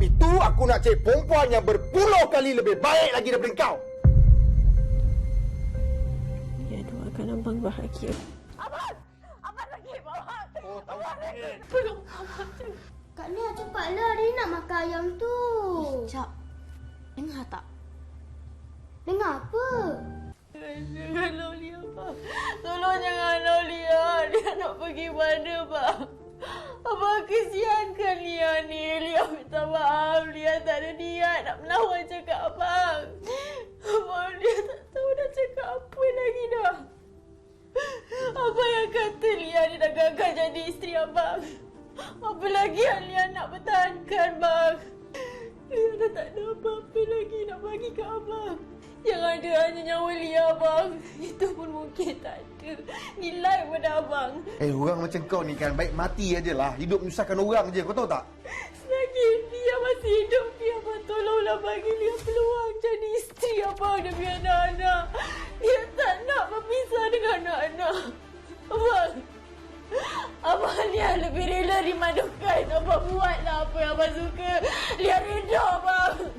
Sebab itu aku nak cari perempuan yang berpuluh kali lebih baik lagi daripada kau. Ya, doakan abang bahagia. Abang! Abang sakit, Abang! Oh, tahu sakit. Tolong Abang. Kak Nia, cepatlah. Dia nak makan ayam tu. Jap. Dengar tak? Dengar apa? Jangan Loli, Abang. Tolong jangan Loli. Dia nak pergi mana, Bang? Abang kesiankan Lia ni. Lia minta maaf. Lia tak ada niat nak melawan cakap Abang. Abang, Lia tak tahu nak cakap apa lagi dah. Abang yang kata Lia ni dah gagal jadi isteri Abang. Apa lagi yang Lia nak pertahankan, Bang? Lia dah tak ada apa-apa lagi nak bagi ke Abang. Yang ada hanya nyawa Lia, Bang. Itu pun mungkin tak ada nilai pada Abang. Orang macam kau ni kan baik mati aje lah. Hidup menyusahkan orang je. Kau tahu tak? Selagi Lia masih hidup, Abang tolonglah bagi Lia peluang jadi isteri Abang demi anak-anak. Dia tak nak berpisah dengan anak-anak. Abang Lia lebih rela dimadukan. Abang buatlah apa yang Abang suka. Lia reda, Abang.